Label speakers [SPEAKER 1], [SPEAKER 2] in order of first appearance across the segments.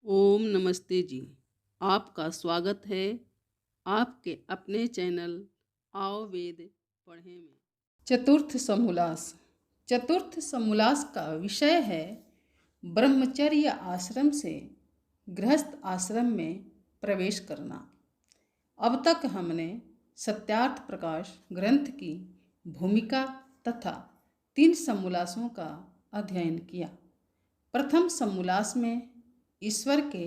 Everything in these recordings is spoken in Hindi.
[SPEAKER 1] ओम नमस्ते जी। आपका स्वागत है आपके अपने चैनल आओ वेद पढ़ें में। चतुर्थ समोल्लास। चतुर्थ समोल्लास का विषय है ब्रह्मचर्य आश्रम से गृहस्थ आश्रम में प्रवेश करना। अब तक हमने सत्यार्थ प्रकाश ग्रंथ की भूमिका तथा 3 समोल्लासों का अध्ययन किया। प्रथम समोल्लास में ईश्वर के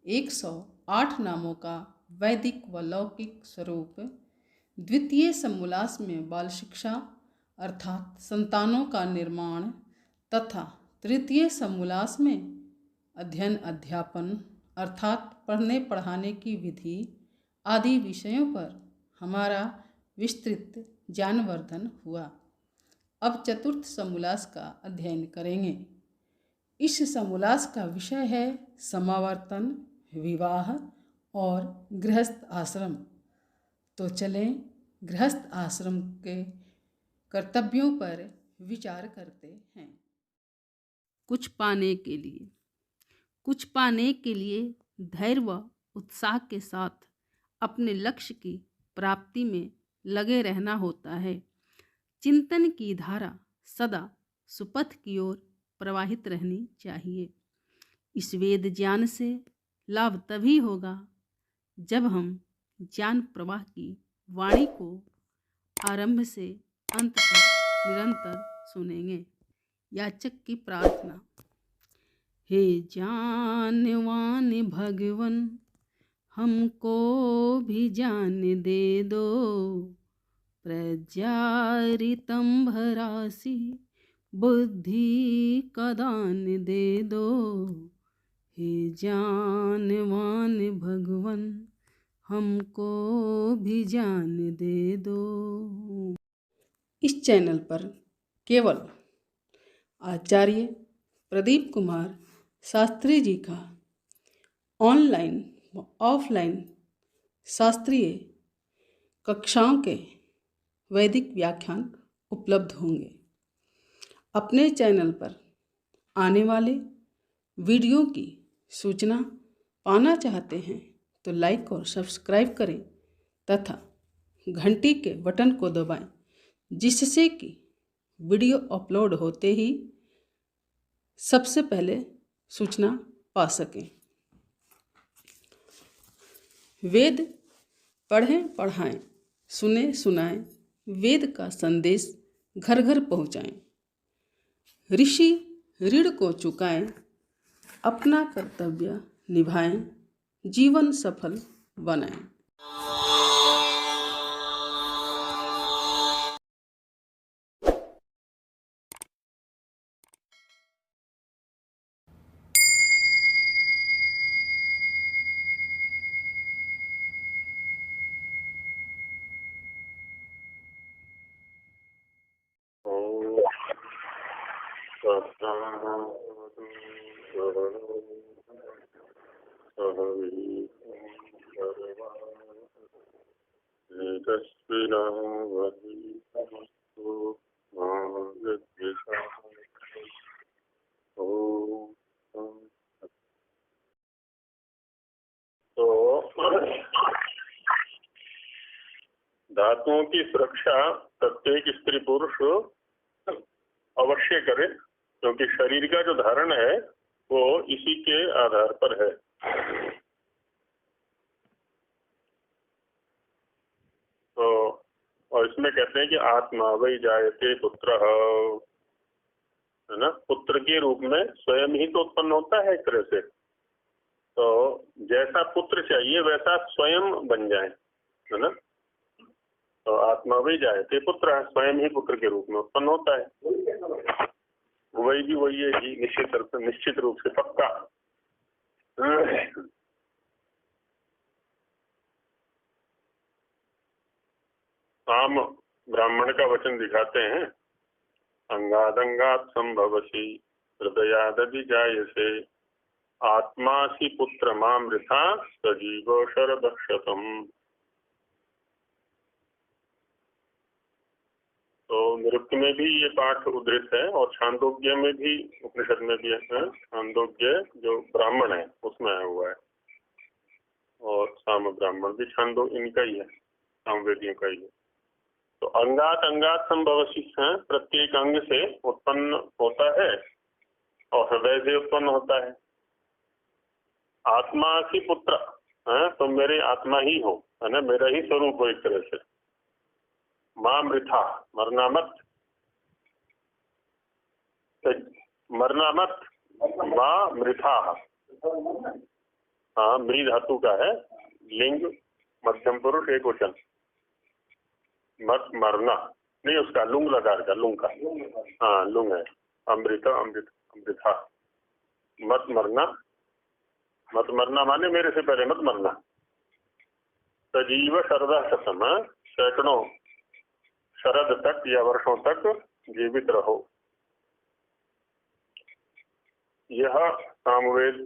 [SPEAKER 1] 108 नामों का वैदिक व लौकिक स्वरूप, द्वितीय समोल्लास में बाल शिक्षा अर्थात संतानों का निर्माण तथा तृतीय समोल्लास में अध्ययन अध्यापन अर्थात पढ़ने पढ़ाने की विधि आदि विषयों पर हमारा विस्तृत ज्ञानवर्धन हुआ। अब चतुर्थ समोल्लास का अध्ययन करेंगे। इस समोल्लास का विषय है समावर्तन, विवाह और गृहस्थ आश्रम। तो चलें गृहस्थ आश्रम के कर्तव्यों पर विचार करते हैं। कुछ पाने के लिए धैर्य व उत्साह के साथ अपने लक्ष्य की प्राप्ति में लगे रहना होता है। चिंतन की धारा सदा सुपथ की ओर प्रवाहित रहनी चाहिए। इस वेद ज्ञान से लाभ तभी होगा जब हम ज्ञान प्रवाह की वाणी को आरंभ से अंत तक निरंतर सुनेंगे। याचक की प्रार्थना। हे ज्ञानवान भगवन, हमको भी ज्ञान दे दो, प्रज्ञारितम भरासी बुद्धि का दान दे दो। हे ज्ञानवान भगवन, हमको भी ज्ञान दे दो। इस चैनल पर केवल आचार्य प्रदीप कुमार शास्त्री जी का ऑनलाइन व ऑफलाइन शास्त्रीय कक्षाओं के वैदिक व्याख्यान उपलब्ध होंगे। अपने चैनल पर आने वाले वीडियो की सूचना पाना चाहते हैं तो लाइक और सब्सक्राइब करें तथा घंटी के बटन को दबाएं, जिससे कि वीडियो अपलोड होते ही सबसे पहले सूचना पा सकें। वेद पढ़ें पढ़ाएं, सुने सुनाएं, वेद का संदेश घर घर पहुँचाएं। ऋषि ऋण को चुकाएं, अपना कर्तव्य निभाएं, जीवन सफल बनाएं।
[SPEAKER 2] धातुओं की सुरक्षा प्रत्येक स्त्री पुरुष अवश्य करे, क्योंकि शरीर का जो धारण है वो इसी के आधार पर है। तो और इसमें कहते हैं कि आत्मा वही जायते पुत्र, है ना। पुत्र के रूप में स्वयं ही तो उत्पन्न होता है एक तरह से। तो जैसा पुत्र चाहिए वैसा स्वयं बन जाए, है ना। तो आत्मा वही जायते पुत्र, स्वयं ही पुत्र के रूप में उत्पन्न होता है। वही भी वही है जी, निश्चित रूप से पक्का। साम ब्राह्मण का वचन दिखाते हैं, अंगादंगात संभवसी हृदयादि जायसे, आत्मासी पुत्र मामृथा सजीव शरदक्षतम। तो निरुक्त में भी ये पाठ उद्धृत है और छांदोग्य में भी, उपनिषद में भी है। छांदोग्य जो ब्राह्मण है उसमें आया हुआ है, और साम ब्राह्मण भी छांदो इनका ही है, सामवेदियों का ही है। तो अंगात अंगात संभवसी है, प्रत्येक अंग से उत्पन्न होता है और हृदय से उत्पन्न होता है। आत्मा की पुत्र है, तो मेरे आत्मा ही हो, है ना, मेरा ही स्वरूप हो एक तरह से। मां मृथा, मरना मत, मरना मत, मां मृथा। हाँ, मृ धातु का है, लिंग मध्यम पुरुष एक वचन। मत मरना नहीं, उसका लुंग लगा रखा, लुंग का, हाँ लुंग है। अमृत अमृत अमृथा, मत मरना, मत मरना माने मेरे से पहले मत मरना। सजीव शरद शतम, सैकड़ों शरद तक या वर्षों तक जीवित रहो। यह सामवेद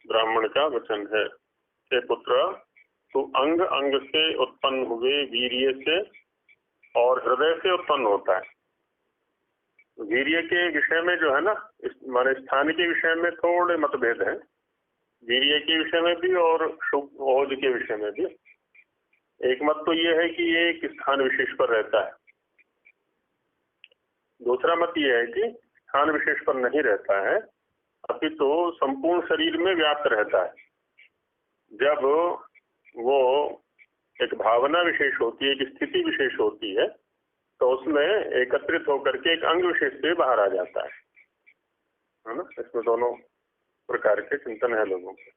[SPEAKER 2] ब्राह्मण का वचन है। हे पुत्र, तू अंग अंग से उत्पन्न हुए वीर्य से और हृदय से उत्पन्न होता है। वीर्य के विषय में जो है ना, इस माने स्थान के विषय में थोड़े मतभेद हैं, वीर्य के विषय में भी और शुभ ओज के विषय में भी। एक मत तो ये है कि ये एक स्थान विशेष पर रहता है, दूसरा मत ये है कि स्थान विशेष पर नहीं रहता है, अपितु तो संपूर्ण शरीर में व्याप्त रहता है। जब वो एक भावना विशेष होती है, एक स्थिति विशेष होती है, तो उसमें एकत्रित होकर के एक अंग विशेष से बाहर आ जाता है ना। इसमें दोनों प्रकार के चिंतन है लोगों के।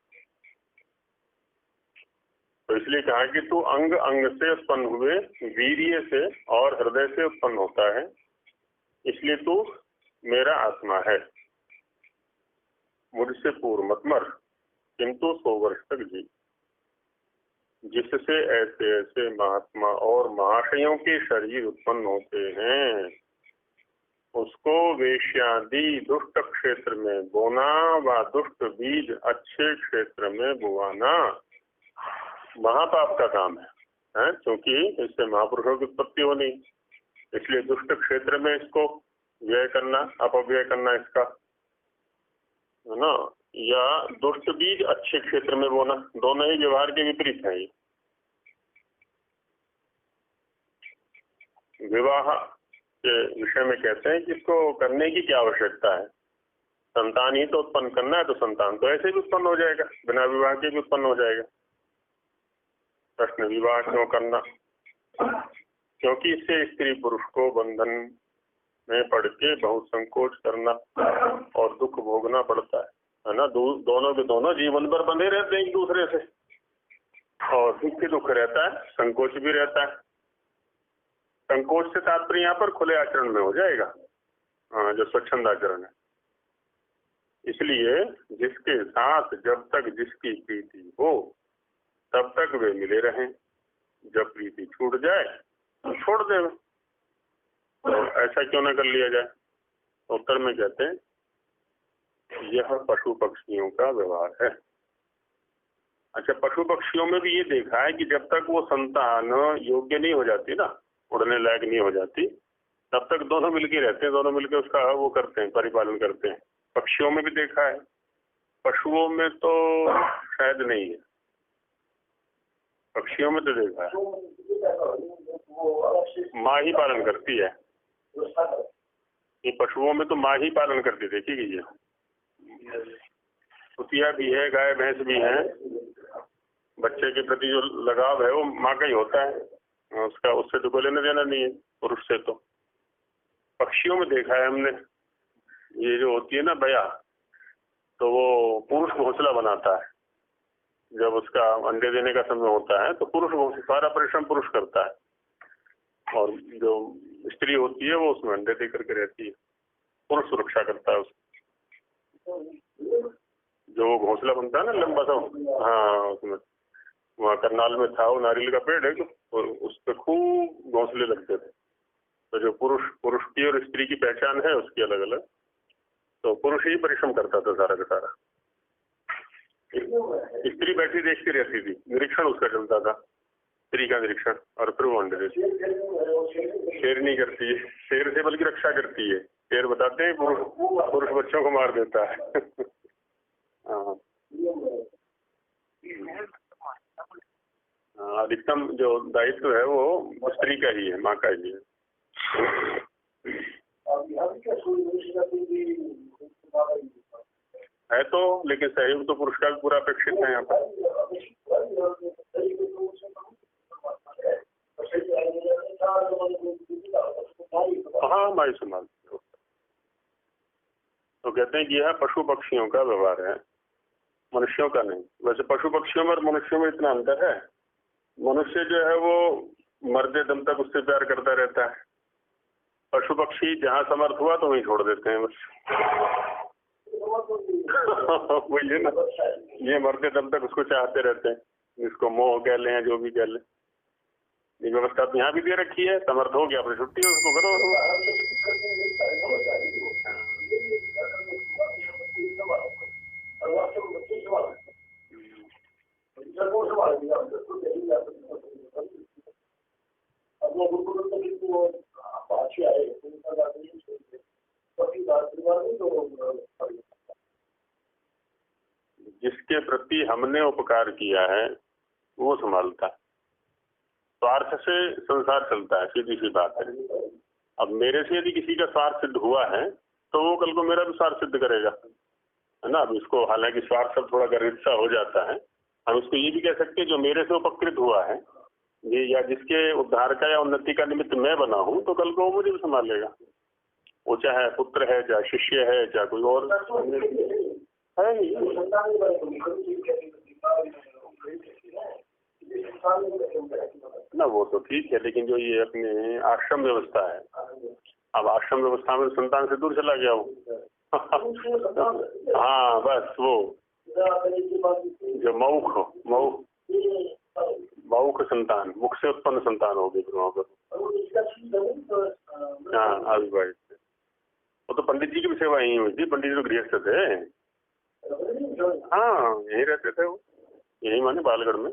[SPEAKER 2] तो इसलिए कहा कि तू अंग अंग से उत्पन्न हुए वीर्य से और हृदय से उत्पन्न होता है, इसलिए तू मेरा आत्मा है। मुझसे पूर्व मत मर, किंतु 100 वर्ष तक जी। जिससे ऐसे ऐसे महात्मा और महाशयों के शरीर उत्पन्न होते हैं, उसको वेश्यादि दुष्ट क्षेत्र में बोना व दुष्ट बीज अच्छे क्षेत्र में बुआना महापाप का काम है, क्योंकि इससे महापुरुषों की उत्पत्ति होनी, इसलिए दुष्ट क्षेत्र में इसको व्यय करना, अपव्यय करना इसका, है ना, या दुष्ट बीज अच्छे क्षेत्र में बोना, दोनों ही व्यवहार के विपरीत है। विवाह के विषय में कहते हैं कि इसको करने की क्या आवश्यकता है, संतान ही तो उत्पन्न करना है, तो संतान तो ऐसे भी उत्पन्न हो जाएगा, बिना विवाह के भी उत्पन्न हो जाएगा। प्रश्न विवाह क्यों करना? क्योंकि इससे स्त्री पुरुष को बंधन में पड़ के बहुत संकोच करना और दुख भोगना पड़ता है ना। दोनों के दोनों जीवन भर बंधे रहते हैं एक दूसरे से, और दुख ही दुख रहता है, संकोच भी रहता है। संकोच से तात्पर्य यहाँ पर खुले आचरण में हो जाएगा, जो स्वच्छंद आचरण है। इसलिए जिसके साथ जब तक जिसकी प्रीति हो तब तक वे मिले रहें, जब प्रीति छूट जाए तो छोड़ दे। तो ऐसा क्यों न कर लिया जाए? उत्तर में कहते हैं यह पशु पक्षियों का व्यवहार है। अच्छा, पशु पक्षियों में भी ये देखा है कि जब तक वो संतान योग्य नहीं हो जाती ना, उड़ने लायक नहीं हो जाती, तब तक दोनों मिलके रहते हैं, दोनों मिलके उसका वो करते हैं, परिपालन करते हैं। पक्षियों में भी देखा है, पशुओं में तो शायद नहीं है, पक्षियों में तो देखा है माँ ही पालन करती है। ये पशुओं में तो माँ ही पालन करती, देखी गई है। कुतिया भी है, गाय भैंस भी है, बच्चे के प्रति जो लगाव है वो माँ का ही होता है, उसका उससे तो कोई लेना देना नहीं है पुरुष से। तो पक्षियों में देखा है हमने, ये जो होती है ना बया, तो वो पुरुष घोंसला बनाता है, जब उसका अंडे देने का समय होता है तो पुरुष सारा परिश्रम पुरुष करता है, और जो स्त्री होती है वो उसमें अंडे दे करके रहती है, पुरुष सुरक्षा करता है उसको। जो घोंसला बनता है ना लंबा सा, हाँ, उसमें वहाँ करनाल में था, वो नारियल का पेड़ है, तो उस पर खूब घोंसले लगते थे। तो जो पुरुष की और स्त्री की पहचान है उसकी अलग अलग, तो पुरुष ही परिश्रम करता था सारा का सारा, स्त्री बैठी देखती रहती थी, निरीक्षण उसका चलता था। स्त्री का निरीक्षण और फिर वो अंडे देती है। शेर नहीं करती है, शेर से बल्कि रक्षा करती है। शेर बताते हैं पुरुष बच्चों को मार देता है। हाँ, अधिकतम जो दायित्व है वो स्त्री का ही है, माँ का ही है। है तो, लेकिन सहयोग तो पुरुष का भी पूरा अपेक्षित है यहाँ पर। हाँ, माई संभाल। तो कहते हैं कि यह पशु पक्षियों का व्यवहार है, मनुष्यों का नहीं। वैसे पशु पक्षियों में और मनुष्यों में इतना अंतर है, मनुष्य जो है वो मरते दम तक उससे प्यार करता रहता है। पशु पक्षी जहाँ समर्थ हुआ तो वहीं छोड़ देते हैं बस। बोलिए ना, ये मरते दम तक उसको चाहते रहते हैं, जिसको मोह कह लें या जो भी कह लें। ये व्यवस्था तो यहाँ भी दे रखी है, समर्थ हो गया अपनी छुट्टी उसको करो। जिसके प्रति हमने उपकार किया है वो संभालता है। स्वार्थ से संसार चलता है, सीधी सी बात है। अब मेरे से यदि किसी का स्वार्थ सिद्ध हुआ है तो वो कल को मेरा भी स्वार्थ सिद्ध करेगा, है ना। अब इसको हालांकि स्वार्थ सब थोड़ा गर्वित सा हो जाता है, हम इसको ये भी कह सकते हैं जो मेरे से उपकृत हुआ है ये, या जिसके उद्धार का या उन्नति का निमित्त मैं बना हूँ, तो कल को वो मुझे भी संभालेगा। वो चाहे पुत्र है, चाहे शिष्य है, चाहे कोई और है ही। ना वो तो ठीक है, लेकिन जो ये अपने आश्रम व्यवस्था है, अब आश्रम व्यवस्था में संतान से दूर चला गया हूँ। हाँ बस वो जो मौख संतान, मुख से उत्पन्न संतान हो गई वहाँ पर। हाँ अविवाहित, वो तो पंडित जी की भी सेवा यही हुई थी। पंडित जी तो गृहस्थ थे। हाँ यही रहते थे वो, यही माने बालगढ़ में।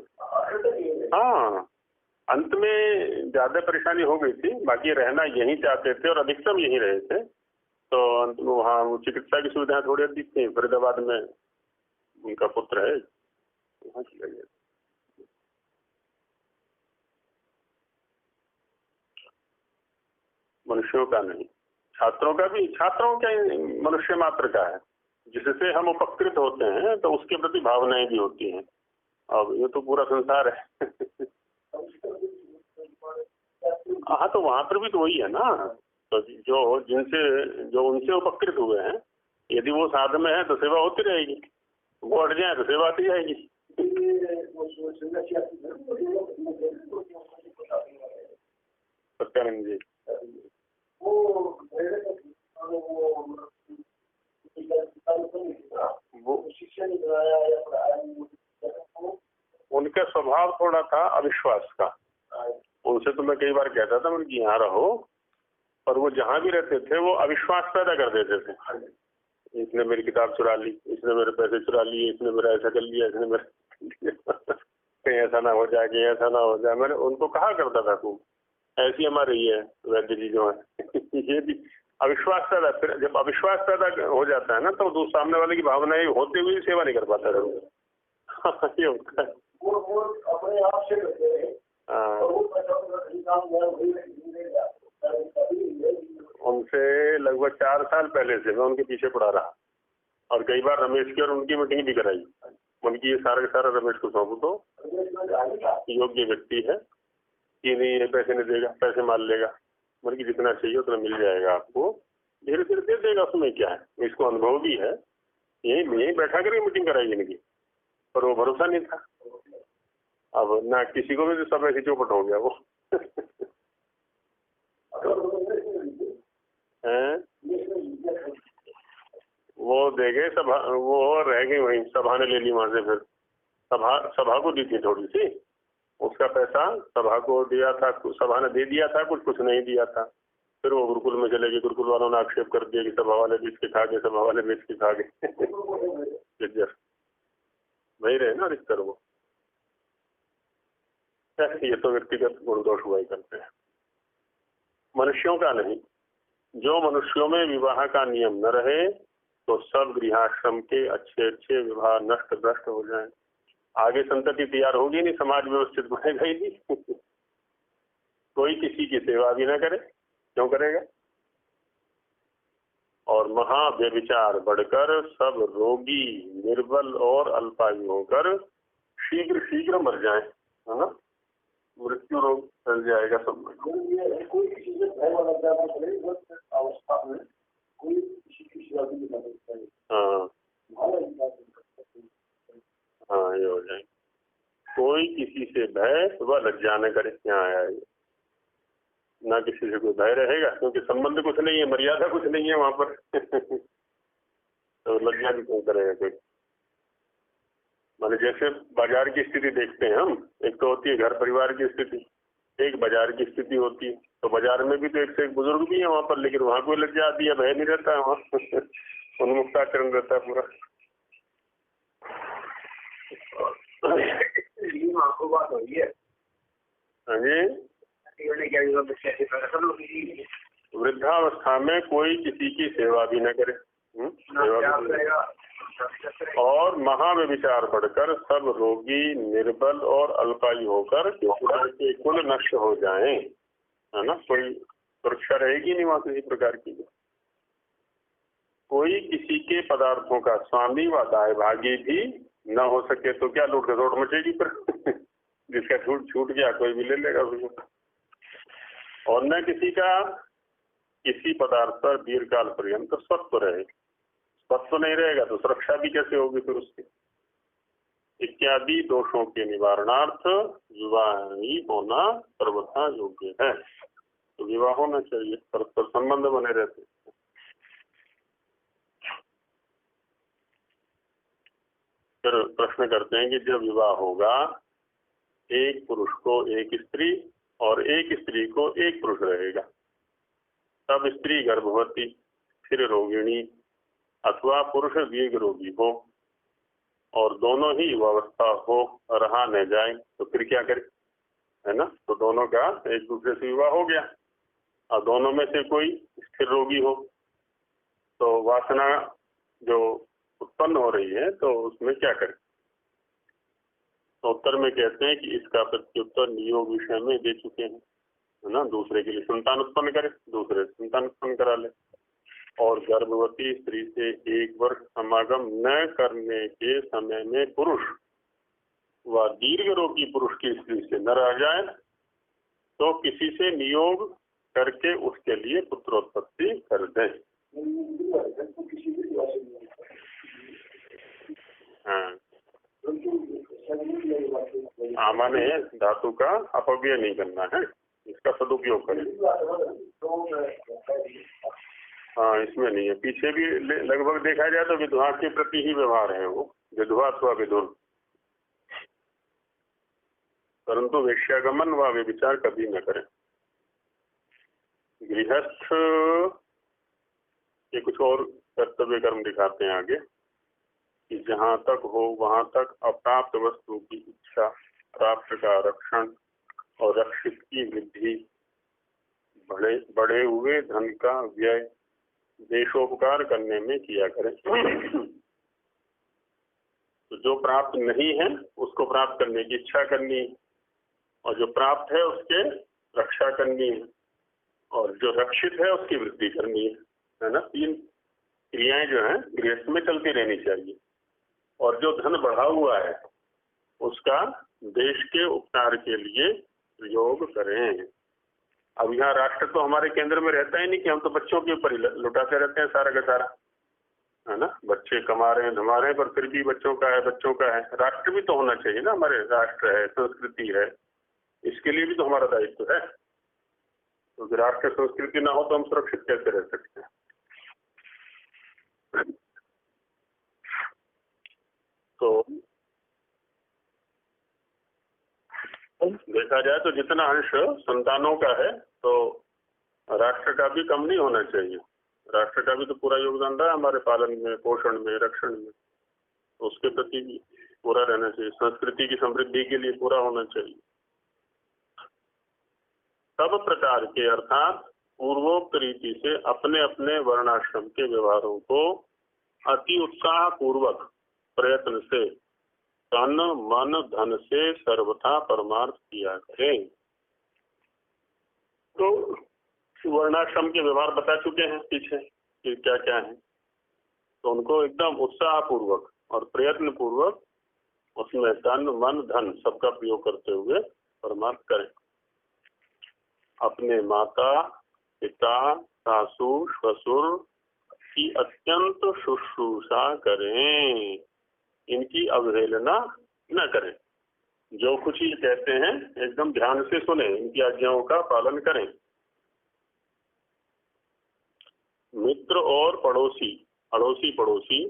[SPEAKER 2] हाँ अंत में ज्यादा परेशानी हो गई थी, बाकी रहना यहीं चाहते थे और अधिकतम यहीं रहे थे। तो अंत में वहाँ चिकित्सा की सुविधाएं थोड़ी अधिक थी। फरीदाबाद में उनका पुत्र है, वहाँ चले गए। मनुष्यों का नहीं, छात्रों का भी, छात्रों का मनुष्य मात्र का है। जिससे हम उपकृत होते हैं तो उसके प्रति भावनाएं भी होती हैं। अब ये तो पूरा संसार है। हाँ तो वहां पर भी तो वही है ना। तो जो उनसे उपकृत हुए हैं, यदि वो साध में है तो सेवा होती रहेगी, वो हट जाए तो सेवा आती जाएगी। सत्यानंद जी वो उनका स्वभाव थोड़ा था अविश्वास का। उनसे तो मैं कई बार कहता था उनकी यहाँ रहो, पर वो जहाँ भी रहते थे वो अविश्वास पैदा कर देते थे। इसने मेरी किताब चुरा ली, इसने मेरे पैसे चुरा लिए, इसने मेरा ऐसा कर लिया, इसने मेरे कहीं ऐसा ना हो जाए, कहीं ऐसा ना हो जाए। मैंने उनको कहा करता था खूब, ऐसी हमारी ये है वैद्य जी जो है। ये भी अविश्वास पैदा, फिर जब अविश्वास पैदा हो जाता है ना तो दूसरे सामने वाले की भावनाएं होते हुए सेवा नहीं कर पाता है। ये होता है। अपने आप से उनसे लगभग 4 साल पहले से मैं उनके पीछे पड़ा रहा और कई बार रमेश की और उनकी मीटिंग भी कराई। उनकी ये सारा का सारा रमेश को सौंप दो, योग्य व्यक्ति है, ये नहीं है पैसे नहीं देगा, पैसे मार लेगा, मतलब कि जितना चाहिए उतना मिल जाएगा आपको, धीरे धीरे दे देगा, उसमें क्या है। इसको अनुभव भी है, यही बैठा करके मीटिंग कराई इनकी, पर वो भरोसा नहीं था। अब ना किसी को भी तो सब ऐसी चौपट हो गया वो। वो दे गए सभा, वो रह गई वहीं, सभा ने ले ली वहां से। फिर सभा को दी थी थोड़ी सी, उसका पैसा सभा को दिया था, सभा ने दे दिया था, कुछ नहीं दिया था। फिर वो गुरुकुल में चले गए, गुरुकुल वालों ने आक्षेप कर दिया कि सभा वाले बीच के खा गए, सभा वाले बीच के खा गए। वही रहे ना अधिकतर वो। ये तो व्यक्तिगत गुण दोष हुआ ही करते हैं, मनुष्यों का नहीं। जो मनुष्यों में विवाह का नियम न रहे तो सब गृहाश्रम के अच्छे अच्छे विवाह नष्ट भ्रष्ट हो जाएं। आगे संतति तैयार होगी नहीं, समाज व्यवस्थित बनेगा ही नहीं। कोई किसी की सेवा भी ना करे, क्यों करेगा? और महाव्यभिचार बढ़कर सब रोगी निर्बल और अल्पायु होकर शीघ्र शीघ्र मर जाए, है ना, मृत्यु रोग फैल जाएगा सब। कोई किसी से भय वाला जाना पड़ेगा अवस्था में, कोई किसी की सेवा भी नहीं कर सकता। हाँ ये हो जाए, कोई किसी से भय व लज्जा न करे। यहाँ आया है, ना किसी से कोई भय रहेगा, क्योंकि संबंध कुछ नहीं है, मर्यादा कुछ नहीं है वहां पर। तो लज्जा भी क्यों करेगा कोई? माने जैसे बाजार की स्थिति देखते हैं हम, एक तो होती है घर परिवार की स्थिति, एक बाजार की स्थिति होती है। तो बाजार में भी तो एक से एक बुजुर्ग भी है वहां पर, लेकिन वहां कोई लज्जा आती है, भय नहीं रहता है वहाँ। उन्मुक्ताचरण रहता है पूरा। बात हो रही है। हाँ जी, वृद्धावस्था में कोई किसी की सेवा भी न करे, और महाव्यभिचार बढ़कर सब रोगी निर्बल और अल्पायु होकर के कुल नष्ट हो जाएं, है ना, कोई सुरक्षा रहेगी नहीं वहां किसी प्रकार की। कोई किसी के पदार्थों का स्वामी व दाय भागी भी न हो सके तो क्या लूट खसोट मचेगी फिर। जिसका छूट गया कोई भी ले लेगा उसको। और न किसी का किसी पदार्थ पर दीर्घकाल पर्यंत स्वत्व रहे, स्वत्व नहीं रहेगा तो सुरक्षा भी कैसे होगी फिर उसकी। इत्यादि दोषों के निवारणार्थ विवाह ही होना सर्वथा योग्य है। तो विवाह होना चाहिए, परस्पर संबंध बने रहते हैं। फिर प्रश्न करते हैं कि जब विवाह होगा, एक पुरुष को एक स्त्री और एक स्त्री को एक पुरुष रहेगा, तब स्त्री गर्भवती फिर रोगिणी अथवा पुरुष दीर्घ रोगी हो और दोनों ही युवावस्था हो, रहा न जाए तो फिर क्या करे, है ना। तो दोनों का एक दूसरे से विवाह हो गया और दोनों में से कोई स्थिर रोगी हो, तो वासना जो उत्पन्न हो रही है तो उसमें क्या करें। तो उत्तर में कहते हैं कि इसका प्रत्युत्तर नियोग विषय में दे चुके हैं, है ना। दूसरे के लिए संतान उत्पन्न करे, दूसरे संतान उत्पन्न करा ले। और गर्भवती स्त्री से 1 वर्ष समागम न करने के समय में पुरुष व दीर्घ रोगी पुरुष की स्त्री से न रह जाए तो किसी से नियोग करके उसके लिए पुत्रोत्पत्ति कर दें। हाँ, माने धातु का अपव्यय नहीं करना है, इसका सदुपयोग करें। हाँ, इसमें नहीं है। पीछे भी लगभग देखा जाए तो विधवा के प्रति ही व्यवहार है वो, विधवा अथवा विधुर, परंतु वेश्यागमन व व्यभिचार कभी न करें। गृहस्थ के कुछ और कर्तव्य कर्म दिखाते हैं आगे कि जहाँ तक हो वहां तक अप्राप्त वस्तु की इच्छा, प्राप्त का रक्षण और रक्षित की वृद्धि, बढ़े हुए धन का व्यय देशोपकार करने में किया करें। तो जो प्राप्त नहीं है उसको प्राप्त करने की इच्छा करनी है, और जो प्राप्त है उसके रक्षा करनी है, और जो रक्षित है उसकी वृद्धि करनी है ना। 3 क्रियाएं जो है गृहस्थ में चलती रहनी चाहिए। और जो धन बढ़ा हुआ है उसका देश के उपकार के लिए प्रयोग करें। अब यहाँ राष्ट्र तो हमारे केंद्र में रहता ही नहीं कि हम तो बच्चों के ऊपर ही लुटाते रहते हैं सारा का सारा, है ना। बच्चे कमा रहे हैं धमा रहे हैं, पर फिर भी बच्चों का है, बच्चों का है। राष्ट्र भी तो होना चाहिए ना, हमारे राष्ट्र है, संस्कृति है, इसके लिए भी तो हमारा दायित्व है। तो राष्ट्र संस्कृति ना हो तो हम सुरक्षित कैसे रह सकते हैं। तो देखा जाए तो जितना अंश संतानों का है तो राष्ट्र का भी कम नहीं होना चाहिए। राष्ट्र का भी तो पूरा योगदान रहा है हमारे पालन में, पोषण में, रक्षण में, तो उसके प्रति भी पूरा रहना चाहिए। संस्कृति की समृद्धि के लिए पूरा होना चाहिए। सब प्रकार के अर्थात पूर्वोक्त रीति से अपने अपने वर्णाश्रम के व्यवहारों को अति उत्साह पूर्वक प्रयत्न से तन मन धन से सर्वथा परमार्थ किया करें। तो वर्णाश्रम के व्यवहार बता चुके हैं पीछे कि क्या क्या है, तो उनको एकदम उत्साह पूर्वक और प्रयत्न पूर्वक उसमें तन मन धन सबका प्रयोग करते हुए परमार्थ करें। अपने माता पिता सासू ससुर की अत्यंत शुश्रूषा करें, इनकी अवहेलना न करें। जो कुछ ही कहते हैं एकदम ध्यान से सुने, इनकी आज्ञाओं का पालन करें। मित्र और पड़ोसी, अड़ोसी पड़ोसी,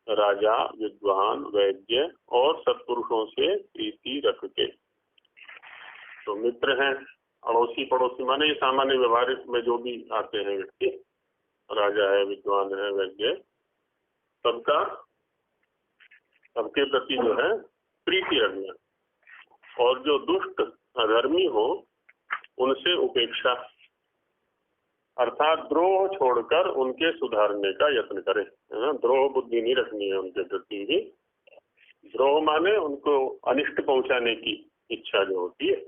[SPEAKER 2] राजा विद्वान वैद्य और सत्पुरुषों से प्रीति रख के। तो मित्र हैं, अड़ोसी पड़ोसी माने ये सामान्य व्यवहार में जो भी आते हैं व्यक्ति, राजा है विद्वान है वैद्य, सबका सबके प्रति जो है प्रीति रखना, और जो दुष्ट अधर्मी हो उनसे उपेक्षा, अर्थात द्रोह छोड़कर उनके सुधारने का यत्न करें, है ना। द्रोह बुद्धि नहीं रखनी है उनके प्रति भी। द्रोह माने उनको अनिष्ट पहुंचाने की इच्छा जो होती है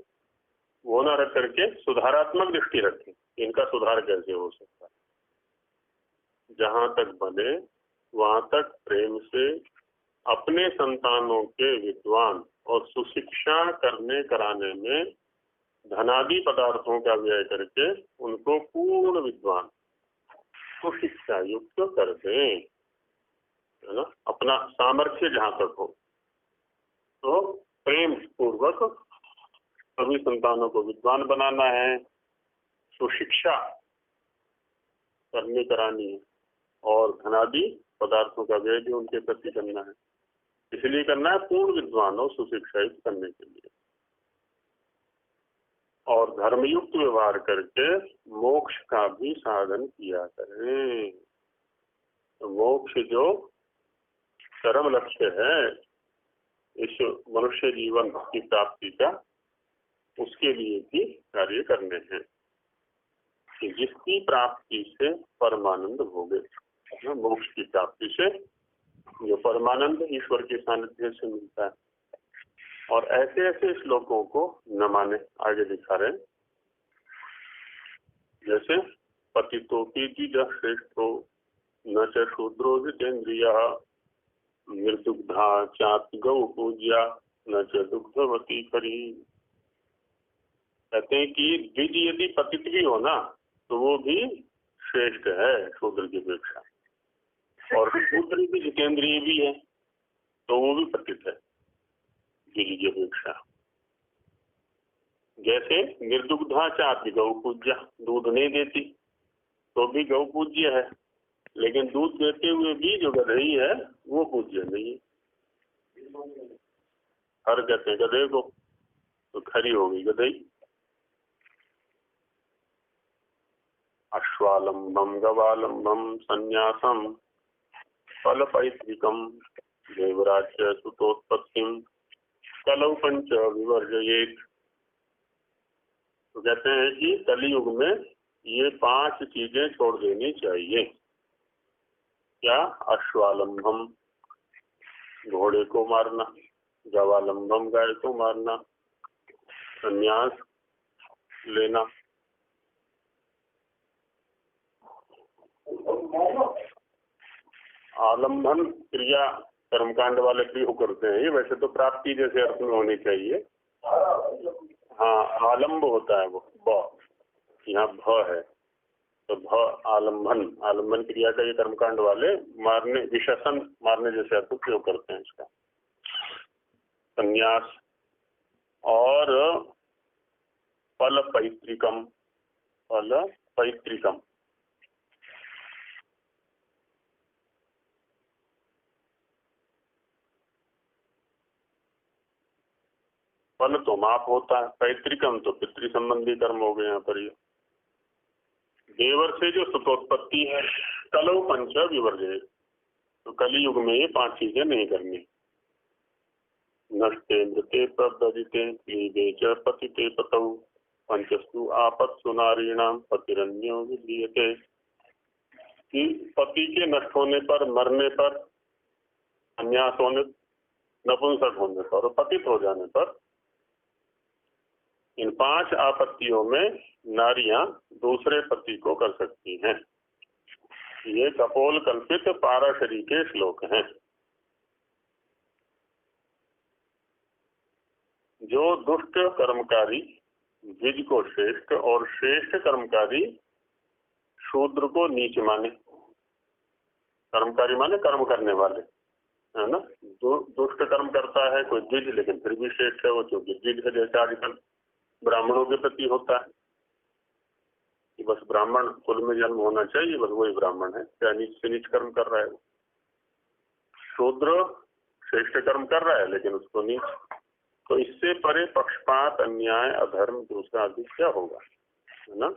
[SPEAKER 2] वो ना रख करके सुधारात्मक दृष्टि रखें, इनका सुधार कैसे हो सकता है। जहां तक बने वहां तक प्रेम से अपने संतानों के विद्वान और सुशिक्षा करने कराने में धनादि पदार्थों का व्यय करके उनको पूर्ण विद्वान सुशिक्षा युक्त कर दें, है ना। अपना सामर्थ्य जहां तक हो तो प्रेम पूर्वक सभी संतानों को विद्वान बनाना है, सुशिक्षा करने करानी है, और धनादि पदार्थों का व्यय भी उनके प्रति करना है। इसलिए करना है पूर्ण विद्वान और सुशिक्षित करने के लिए। और धर्मयुक्त व्यवहार करके मोक्ष का भी साधन किया करें। तो मोक्ष जो चरम लक्ष्य है इस मनुष्य जीवन की प्राप्ति का, उसके लिए भी कार्य करने हैं कि जिसकी प्राप्ति से परमानंद भोगे। मोक्ष की प्राप्ति से जो परमानंद ईश्वर के सानिध्य से मिलता है। और ऐसे ऐसे श्लोकों को न माने, आगे दिखा रहे, जैसे पतितोपि द्विजः श्रेष्ठो न च शूद्रो जितेन्द्रियः निर्दुग्धा चापि गौ पूज्या न च दुग्धवती खरी। कहते हैं कि द्विज यदि पतित भी हो ना तो वो भी श्रेष्ठ है शूद्र की अपेक्षा, और शूद्र भी जितेंद्रिय भी है तो वो भी पतित है द्विज की अपेक्षा। जैसे निर्दुग्धा चापि गौ पूज्या, दूध नहीं देती तो भी गौ पूज्य है, लेकिन दूध देते हुए भी जो गधई है वो पूज्य नहीं है। हर कहते हैं गधे को, तो खरी हो गई गधई। अश्वालंबम गवालंबम संन्यासम फलपैतृकम देवराज्य सुतोत्पत्तिम कलौ पंच विवर्जयेत। तो कहते हैं कि कलियुग में ये 5 चीजें छोड़ देनी चाहिए। क्या? अश्वालंबम घोड़े को मारना, गवालंबम गाय को मारना, संन्यास लेना, आलंबन क्रिया कर्मकांड वाले प्रयोग करते हैं। ये वैसे तो प्राप्ति जैसे अर्थ में होनी चाहिए। हाँ, आलम्ब होता है वो, ब, यहाँ भ है तो भ आलम्बन, आलम्बन क्रिया का ये कर्मकांड वाले मारने, विशेषण मारने जैसे अर्थ प्रयोग करते हैं इसका। संन्यास और फल पैतृकम, फल पैतृकम, फल तो माप होता है, पैतृकम तो पितृ संबंधी कर्म हो गए यहाँ पर। ये देवर से जो सुतोत्पत्ति है, कलौ पंच विवर्जय, तो कली युग में ये 5 चीजें नहीं करनी। नष्टे मृते प्रव्रजिते क्लीबे च पतिते पतौ पंचस्तु आपत्सु नारीणाम पतिरन्यो विधीयते, कि पति के नष्ट होने पर, मरने पर, अन्यास होने, नपुंसक होने पर और पतित हो जाने पर, इन 5 आपत्तियों में नारियां दूसरे पति को कर सकती हैं। ये कपोल कल्पित पाराशरी के श्लोक हैं। जो दुष्ट कर्मकारी द्विज को श्रेष्ठ और श्रेष्ठ कर्मकारी शूद्र को नीच माने, कर्मकारी माने कर्म करने वाले, है ना। दुष्ट कर्म करता है कोई द्विज, लेकिन फिर भी श्रेष्ठ है वो, क्योंकि द्विज है जैसे आजकल ब्राह्मणों के प्रति होता है कि बस ब्राह्मण कुल में जन्म होना चाहिए, बस वही ब्राह्मण है, क्या नीच से नीच कर्म कर रहा है वो। शूद्र श्रेष्ठ कर्म कर रहा है लेकिन उसको नीच। तो इससे परे पक्षपात, अन्याय, अधर्म दूसरा अधिक क्या होगा, है ना,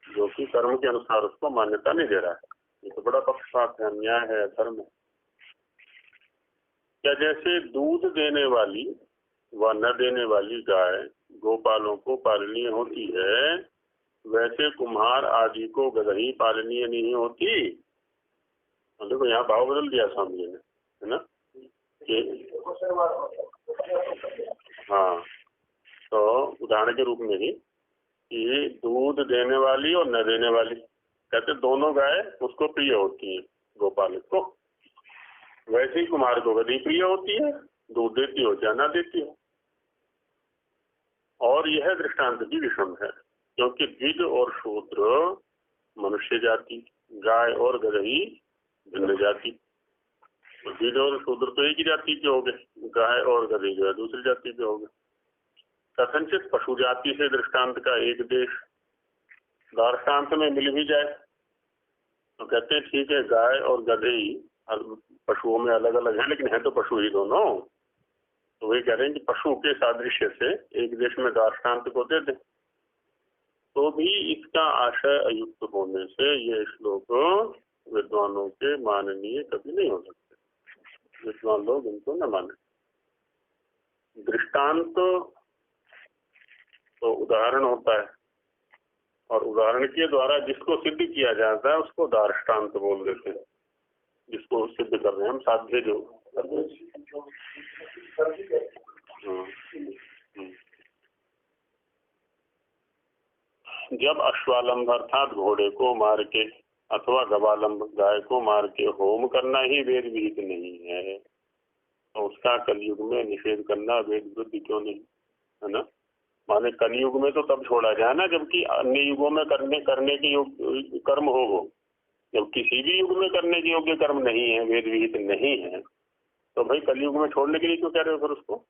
[SPEAKER 2] जो कि कर्म के अनुसार उसको मान्यता नहीं दे रहा है। ये तो बड़ा पक्षपात है, अन्याय है, अधर्म है। क्या जैसे दूध देने वाली व न देने वाली गाय गोपालों को पालनीय होती है, वैसे कुम्हार आदि को गदही पालनीय नहीं होती। देखो यहाँ भाव बदल दिया स्वामी जी ने, है ना, कि हाँ, तो उदाहरण के रूप में ही कि दूध देने वाली और न देने वाली, कहते दोनों गाय उसको प्रिय होती है गोपालक को, वैसे ही कुमार को गदही प्रिय होती है, दूध देती हो या ना देती हो। और यह दृष्टांत भी विषम है, क्योंकि द्विज और शूद्र मनुष्य जाति, गाय और गदही भिन्न जाति। तो द्विज और शूद्र तो एक ही जाति के हो गए, गाय और गदही जो है दूसरी जाति के हो गए। कथनचित पशु जाति से दृष्टांत का एक देश दार्ष्टान्त में मिल भी जाए तो कहते हैं ठीक है, गाय और गदही पशुओं में अलग अलग है, लेकिन है तो पशु ही दोनों। तो वही कह रहे हैं कि पशु के सादृश्य से एक देश में दार्ष्टान्त को दे दें, तो भी इसका आशय अयुक्त होने से ये श्लोक विद्वानों के माननीय कभी नहीं हो सकते। विद्वान लोग इनको न माने। दृष्टांत तो उदाहरण होता है, और उदाहरण के द्वारा जिसको सिद्ध किया जाता है उसको दार्ष्टान्त बोल देते हैं। जिसको सिद्ध कर रहे हैं हम, साध्य जो कर रहे हैं। जब अश्वालंब अर्थात घोड़े को मार के अथवा गवालंब गाय को मार के होम करना ही वेद विहित नहीं है, तो उसका कलयुग में निषेध करना वेद विरुद्ध क्यों नहीं, है ना। माने कलयुग में तो तब छोड़ा जाए ना जबकि अन्य युगों में करने के योग कर्म हो वो। जब किसी भी युग में करने के योग्य कर्म नहीं है, वेद विहित नहीं है, तो भाई कलयुग में छोड़ने के लिए क्यों कह रहे हो फिर उसको।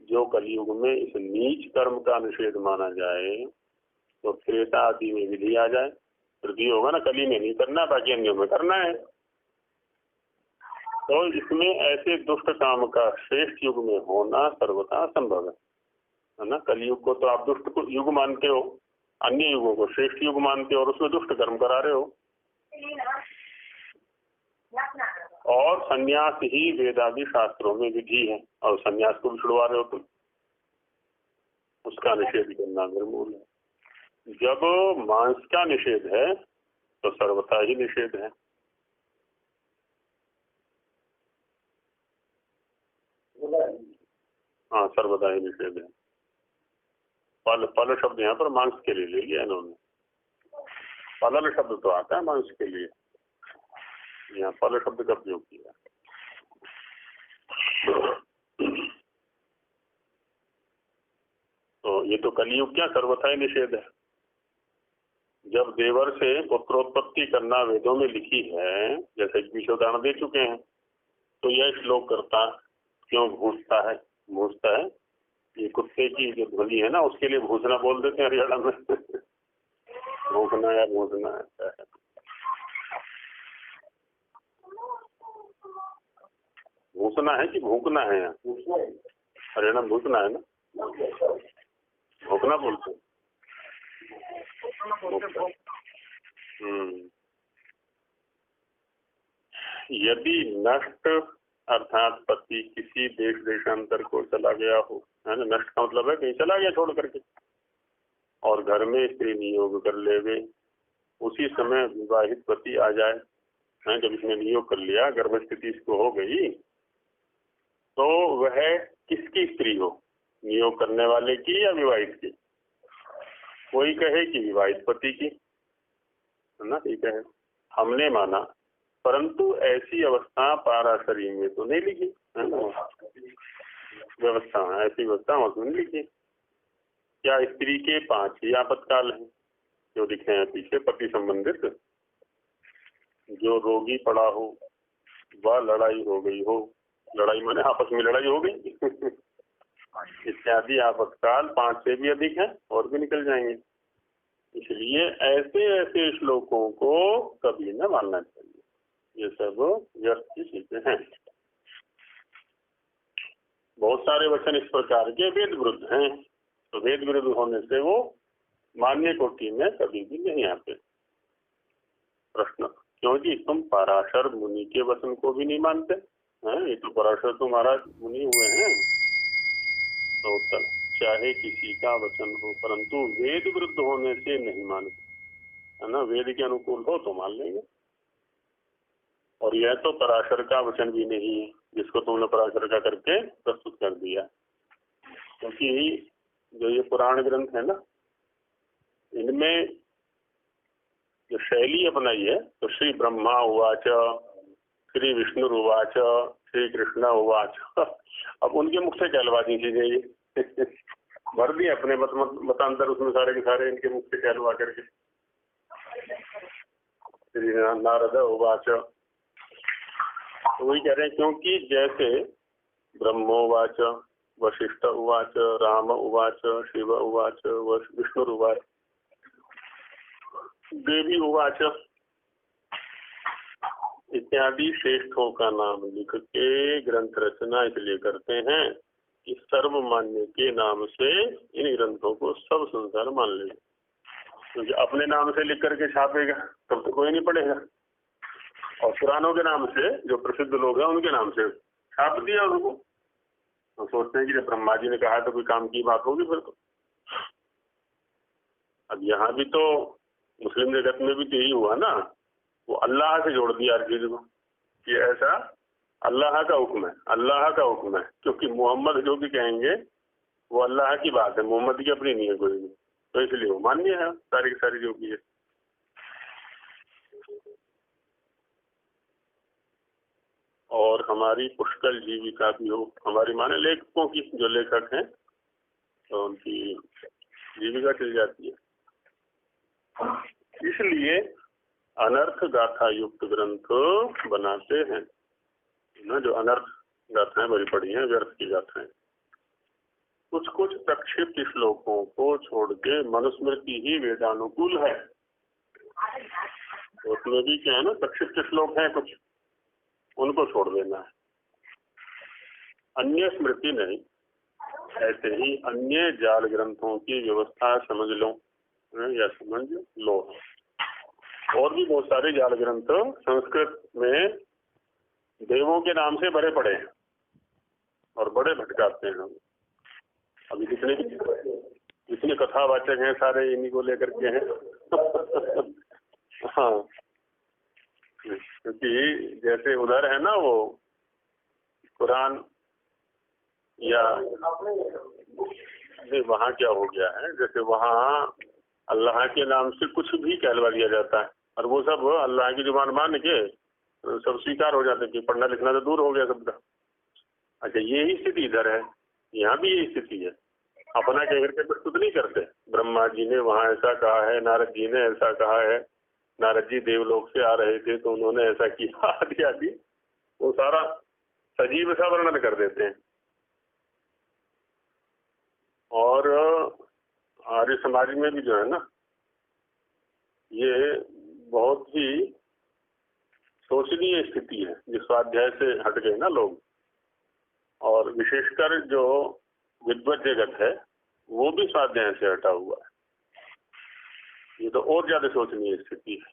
[SPEAKER 2] जो कलयुग में इस नीच कर्म का निषेध माना जाए तो त्रेता आदि में विधि आ जाए, वृद्धि होगा ना, कली में नहीं करना, बाकी अन्यों में करना है। तो इसमें ऐसे दुष्ट काम का श्रेष्ठ युग में होना सर्वथा संभव है ना। कलयुग को तो आप दुष्ट युग मानते हो, अन्य युगों को श्रेष्ठ युग मानते हो और उसमें दुष्ट कर्म करा रहे हो। और संन्यास ही वेदादि शास्त्रों में विधि है, और संन्यास को भी छुड़वा रहे हो तुम, उसका निषेध करना निर्मूल है। जब मांस का निषेध है तो सर्वथा ही निषेध है। हाँ, सर्वदा ही निषेध है। पल शब्द यहाँ पर मांस के लिए ले लिया इन्होंने। पलल शब्द तो आता है मांस के लिए, यहाँ पल शब्द का प्रयोग किया। तो ये तो कलियुग क्या सर्वथा ही निषेध है। जब देवर से पुत्रोत्पत्ति करना वेदों में लिखी है, जैसे पीछे उदाहरण दे चुके हैं, तो यह श्लोक करता क्यों भूसता है। भूसता है ये कुत्ते की जो ध्वनि है ना, उसके लिए भूसना बोल देते हैं हरियाणा में। भूखना या भूसना है, भूसना है कि भूखना है। यहाँ हरियाणा में भूसना है ना, भूखना बोलते हैं। यदि नष्ट अर्थात पति किसी देश देशांतर को चला गया हो, है ना, नष्ट का मतलब है कहीं चला गया छोड़ करके, और घर में स्त्री नियोग कर लेवे, उसी समय विवाहित पति आ जाए, जब इसने नियोग कर लिया, गर्भ स्थिति इसको हो गई, तो वह किसकी स्त्री हो, नियोग करने वाले की या विवाहित की? कोई कहे कि विवाहित पति की, है ना, ठीक है, हमने माना, परंतु ऐसी अवस्था पाराशरी में तो नहीं लिखी, है ना, व्यवस्था, ऐसी व्यवस्था उसमें नहीं लिखी। क्या स्त्री के 5 ही आपातकाल हैं जो लिखे हैं पीछे, पति संबंधित, जो रोगी पड़ा हो, वह लड़ाई हो गई हो, लड़ाई माने आपस में लड़ाई हो गई इत्यादि आपातकाल 5 से भी अधिक है, और भी निकल जाएंगे। इसलिए ऐसे ऐसे श्लोकों को कभी न मानना चाहिए, ये सब व्यर्थ की चीजें हैं। बहुत सारे वचन इस प्रकार के वेद विरुद्ध हैं, तो वेद विरुद्ध होने से वो मान्य कोटि में कभी भी नहीं आते। प्रश्न, क्योंकि तुम पराशर मुनि के वचन को भी नहीं मानते हैं, ये तो पराशर तो महाराज मुनि हुए हैं। तो उत्तर, चाहे किसी का वचन हो, परंतु वेद विरुद्ध होने से नहीं मानते, है ना, वेद के अनुकूल हो तो मान लेंगे। और यह तो पराशर का वचन भी नहीं है जिसको तुमने पराशर का करके प्रस्तुत कर दिया, क्योंकि जो ये पुराण ग्रंथ है ना, इनमें जो शैली अपनाई है, तो श्री ब्रह्मा उवाच, श्री विष्णु उवाच, श्री कृष्ण उवाच, अब उनके मुख से कहलवा दी चीजें ये भर दिए अपने मतांतर उसमें सारे के सारे इनके मुख से कहलवा करके, श्री नारद उवाच। तो वही कह रहे हैं, क्योंकि जैसे ब्रह्मोवाच, वशिष्ठ उवाच, राम उवाच, शिव उवाच, विष्णु उवाच, देवी उवाच इत्यादि श्रेष्ठों का नाम लिख के ग्रंथ रचना इसलिए करते हैं कि सर्वमान्य के नाम से इन ग्रंथों को सब संसार मान ले, क्योंकि अपने नाम से लिख करके छापेगा तब तो कोई नहीं पढ़ेगा, और पुरानों के नाम से जो प्रसिद्ध लोग हैं उनके नाम से छाप दिया उनको। तो सोचते हैं कि जब ब्रह्मा जी ने कहा तो कोई काम की बात होगी फिर तो। अब यहाँ भी तो मुस्लिम जगत में भी तो यही हुआ ना, वो अल्लाह से जोड़ दिया हर चीज को कि ऐसा अल्लाह का हुक्म है, अल्लाह का हुक्म है, क्योंकि मोहम्मद जो भी कहेंगे वो अल्लाह की बात है, मोहम्मद की अपनी नहीं है कोई भी, तो इसलिए वो मान्य है सारी की सारी जो भी है। और हमारी पुष्कल जीविका भी हो, हमारी माने लेखकों की, जो लेखक हैं तो उनकी जीविका चल जाती है, इसलिए अनर्थ गाथा युक्त ग्रंथ बनाते हैं ना, जो अनर्थ गाथाएं बड़ी पड़ी हैं, व्यर्थ की गाथाएं। कुछ कुछ प्रक्षिप्त श्लोकों को छोड़ के मनुस्मृति ही वेदानुकूल है, तो उसमें भी क्या है ना, प्रक्षिप्त श्लोक हैं कुछ, उनको छोड़ देना है, अन्य स्मृति नहीं। ऐसे ही अन्य जाल ग्रंथों की व्यवस्था समझ लो या समझ लो। और भी बहुत सारे जाल ग्रंथ संस्कृत में देवों के नाम से भरे पड़े हैं और बड़े भटकाते हैं। अभी जितने कथावाचक हैं सारे इन्हीं को लेकर के हैं हाँ, क्योंकि जैसे उधर है ना वो कुरान, या वहाँ क्या हो गया है, जैसे वहाँ अल्लाह के नाम से कुछ भी कहलवा दिया जाता है और वो सब अल्लाह की जुबान मान के सब स्वीकार हो जाते हैं कि पढ़ना लिखना तो दूर हो गया सबका। अच्छा, यही स्थिति इधर है, यहाँ भी यही स्थिति है, अपना कह करके प्रस्तुत नहीं करते। ब्रह्मा जी ने वहाँ ऐसा कहा है, नारद जी ने ऐसा कहा है, नारद जी देवलोक से आ रहे थे तो उन्होंने ऐसा किया आदि आदि, वो सारा सजीव सा वर्णन कर देते हैं। और आर्य समाज में भी जो है ना, ये बहुत ही शोचनीय स्थिति है, जिस स्वाध्याय से हट गए ना लोग, और विशेषकर जो विद्वत जगत है वो भी स्वाध्याय से हटा हुआ है। ये तो और ज्यादा शोचनीय स्थिति है।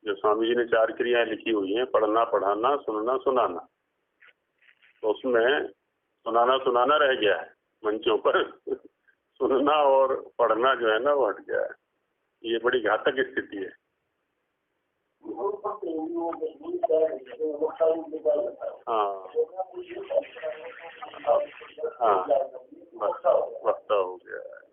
[SPEAKER 2] जो स्वामी जी ने 4 क्रियाएं लिखी हुई हैं, पढ़ना, पढ़ाना, सुनना, सुनाना, तो उसमें सुनाना सुनाना रह गया है मंचों पर सुनना और पढ़ना जो है ना वो हट गया है। ये बड़ी घातक स्थिति है। हाँ हाँ, वक्ता हो गया है।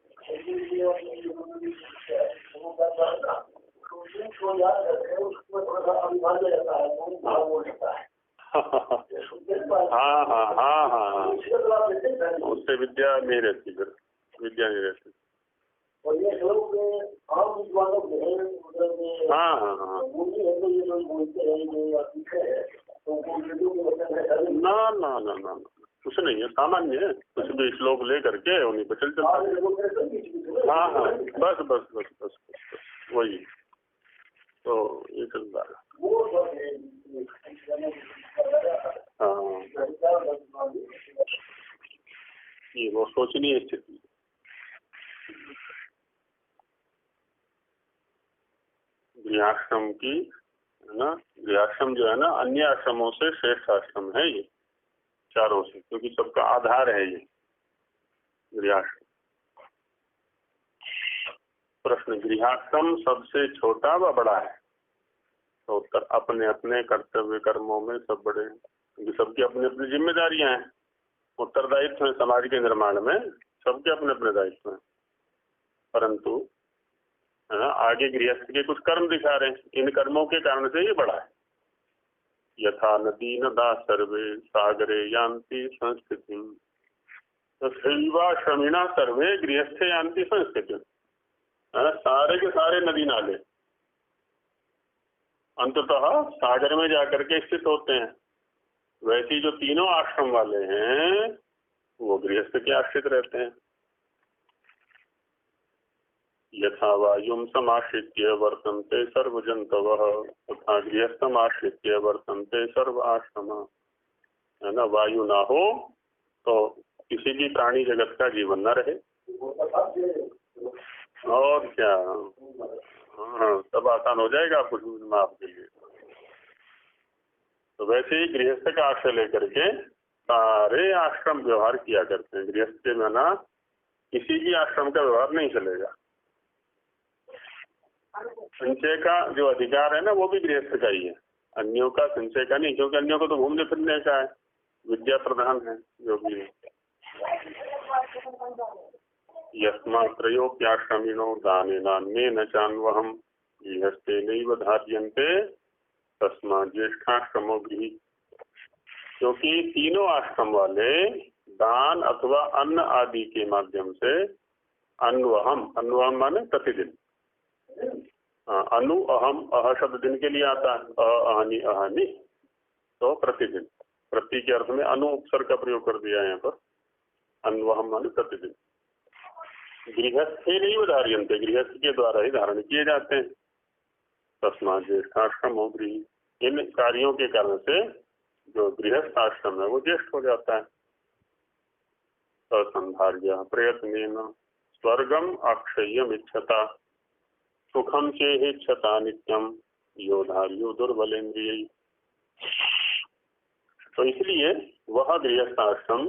[SPEAKER 2] हाँ हाँ हाँ हाँ, उससे विद्या नहीं रहती, फिर विद्या नहीं रहती। हाँ हाँ हाँ, ना ना ना ना, कुछ नहीं है, सामान्य है। कुछ भी श्लोक ले करके उन्हीं पर चल चलता है। हाँ हाँ, बस बस बस बस वही तो ये चल रहा है। हाँ, ये वो सोचनीय स्थिति। गृहस्थम की है ना, गृहस्थम जो है ना अन्य आश्रमों से श्रेष्ठ आश्रम है ये चारों से, क्योंकि सबका आधार है ये गृहस्थ। प्रश्न, गृहस्थम सबसे छोटा व बड़ा है? तो उत्तर, अपने अपने कर्तव्य कर्मों में सब बड़े हैं, क्योंकि सबकी अपनी अपनी जिम्मेदारियां हैं, उत्तरदायित्व है समाज के निर्माण में, सबके अपने अपने दायित्व हैं। परंतु आगे गृहस्थ के कुछ कर्म दिखा रहे हैं, इन कर्मों के कारण से ये बड़ा है। यथा नदी नदा सर्वे सागरे यान्ति संस्कृति, तो शैवाश्रमिणा सर्वे गृहस्थे यान्ति संस्कृति। सारे के सारे नदी नाले अंततः सागर में जाकर के स्थित होते हैं। वैसे जो तीनों आश्रम वाले हैं वो गृहस्थ के आश्रित रहते हैं। यथा वायुम समाश्रित्य वर्तन्ते सर्व जंतवः तथा गृहस्थम आश्रित्य वर्तन्ते सर्व आश्रम। है ना, वायु ना हो तो किसी भी प्राणी जगत का जीवन न रहे, और क्या। हाँ, सब आसान हो जाएगा आपको समझना आपके लिए। तो वैसे ही गृहस्थ का आश्रय लेकर के सारे आश्रम व्यवहार किया करते हैं। गृहस्थ के बिना किसी भी आश्रम का व्यवहार नहीं चलेगा। संचय का जो अधिकार है ना वो भी गृहस्थ का ही है, अन्यों का संचय का नहीं, क्योंकि अन्यों को तो घूमने फिरने का है, विद्या प्रधान है जो भी है। यस्मात्रयोप्याश्रमिणो दानेनान्येन चान्वहम् गृहस्थेनैव धार्यन्ते तस्मात् ज्येष्ठाश्रमो गृही। क्योंकि तीनों आश्रम वाले दान अथवा अन्न आदि के माध्यम से अन्वहम, अन्वहम माने प्रतिदिन, अनु अहम, अह शब्द दिन के लिए आता है, अहनि अहनि, तो प्रतिदिन, प्रति के अर्थ में अनु उपसर्ग का प्रयोग कर दिया है यहाँ पर, अन्वहम माने प्रतिदिन। गृहस्थ ही नहीं धार्यन्ते, गृहस्थ के द्वारा ही धारण किए जाते हैं। तस्मात् ज्येष्ठाश्रम हो गृही, इन कार्यों के कारण से जो गृहस्थ आश्रम है वो ज्येष्ठ हो जाता है। संधार्य प्रयत्नेन स्वर्गम अक्षय्यम इच्छता सुखम चेहिच्छता नित्यम योधार्यो दुर्बलेन्द्रिय। तो इसलिए वह गृहस्थ आश्रम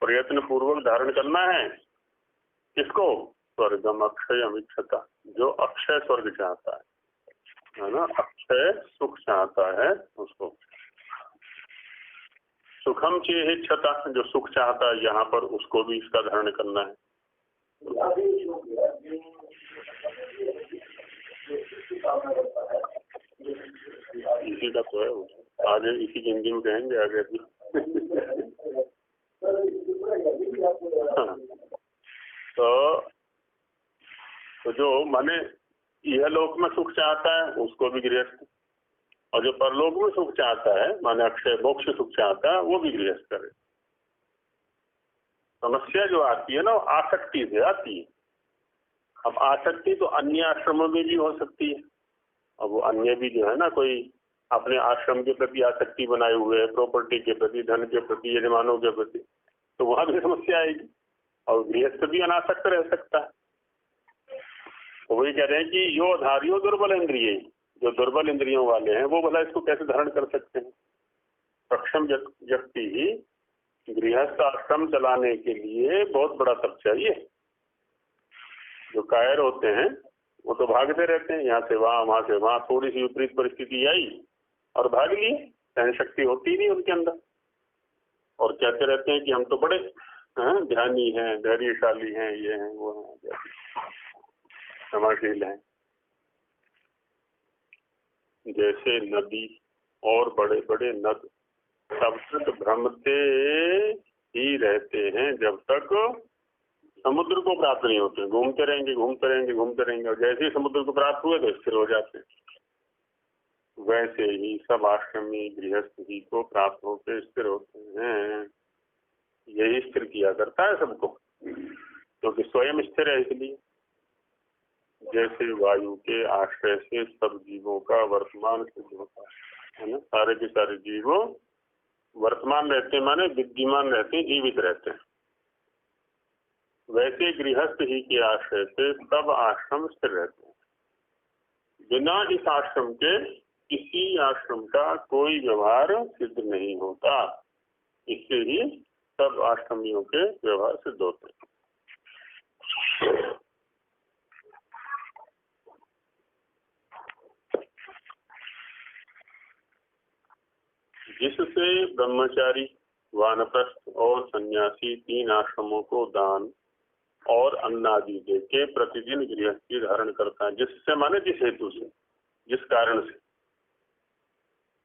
[SPEAKER 2] प्रयत्न पूर्वक धारण करना है। किसको? स्वर्गम अक्षयम इच्छता, जो अक्षय स्वर्ग चाहता है ना, अक्षय सुख चाहता है उसको। सुखम चेहिच्छता, जो सुख चाहता है यहाँ पर उसको भी इसका धारण करना है। इसी का तो है, आगे इसी की हिंदी में कहेंगे आगे भी। तो जो माने यह लोक में सुख चाहता है उसको भी गृहस्थ, और जो परलोक में सुख चाहता है माने अक्षय मोक्ष सुख चाहता है वो भी गृहस्थ करे। समस्या जो आती है ना वो आसक्ति से आती है। अब आसक्ति तो अन्य आश्रमों में भी हो सकती है। अब वो अन्य भी जो है ना, कोई अपने आश्रम के प्रति आसक्ति बनाए हुए है, प्रॉपर्टी के प्रति, धन के प्रति, यजमानों के प्रति, तो वहां भी समस्या आएगी। और गृहस्थ भी अनासक्त रह सकता है। तो वही कह रहे हैं कि यो धारियो दुर्बल इंद्रिय, जो दुर्बल इंद्रियों वाले हैं वो भला इसको कैसे धारण कर सकते हैं। सक्षम व्यक्ति ही गृहस्थ आश्रम चलाने के लिए बहुत बड़ा तप चाहिए। जो कायर होते हैं वो तो भागते रहते हैं, यहाँ से वहां से वहां, थोड़ी सी विपरीत परिस्थिति आई और भाग लिए, सहन शक्ति होती नहीं उनके अंदर, और कहते रहते हैं कि हम तो बड़े ध्यानी हैं, धैर्यशाली हैं, ये हैं वो हैं, क्षमाशील हैं। जैसे नदी और बड़े बड़े नद तब तक भ्रमते ही रहते हैं जब तक समुद्र को प्राप्त नहीं होते, घूमते रहेंगे घूमते रहेंगे घूमते रहेंगे, और जैसे ही समुद्र को प्राप्त हुए तो स्थिर हो जाते हैं। वैसे ही सब आश्रमी गृहस्थ ही को प्राप्त होकर स्थिर होते हैं। यही स्थिर किया करता है सबको, क्योंकि स्वयं स्थिर है इसलिए। जैसे वायु के आश्रय से सब जीवों का वर्तमान सिद्ध होता है ना, सारे के सारे जीव वर्तमान रहते हैं, माने विद्यमान रहते हैं, जीवित रहते हैं। वैसे गृहस्थ ही के आश्रय से सब आश्रम स्थिर रहते हैं। बिना इस आश्रम के किसी आश्रम का कोई व्यवहार सिद्ध नहीं होता। इससे ही सब आश्रमियों के व्यवहार सिद्ध होते हैं। जिससे ब्रह्मचारी, वानप्रस्थ और सन्यासी 3 आश्रमों को दान और अन्न आदि देके प्रतिदिन गृहस्थी धारण करता है। जिससे माने जिस हेतु से, जिस कारण से,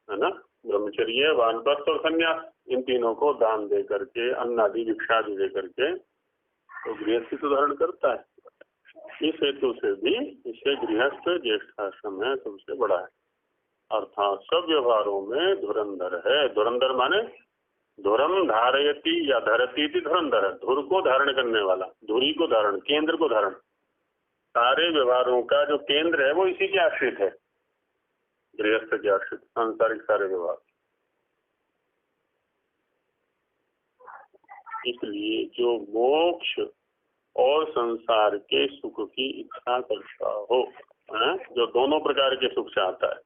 [SPEAKER 2] है ना, ब्रह्मचर्य, वानप्रस्थ और सन्यास, इन तीनों को दान दे करके, अन्न आदि भिक्षा आदि दे करके तो गृहस्थी तो धारण करता है। इस हेतु से भी इसे गृहस्थ ज्येष्ठ आश्रम है, सबसे बड़ा है। अर्थात सब व्यवहारों में धुरंधर है। धुरंधर माने धुरम धारयति या धरती थी धुरंधर है, धुर को धारण करने वाला, धुरी को धारण, केंद्र को धारण। सारे व्यवहारों का जो केंद्र है वो इसी के आश्रित है, गृहस्थ के आश्रित, सांसारिक सारे व्यवहार। इसलिए जो मोक्ष और संसार के सुख की इच्छा करता हो, जो दोनों प्रकार के सुख चाहता है,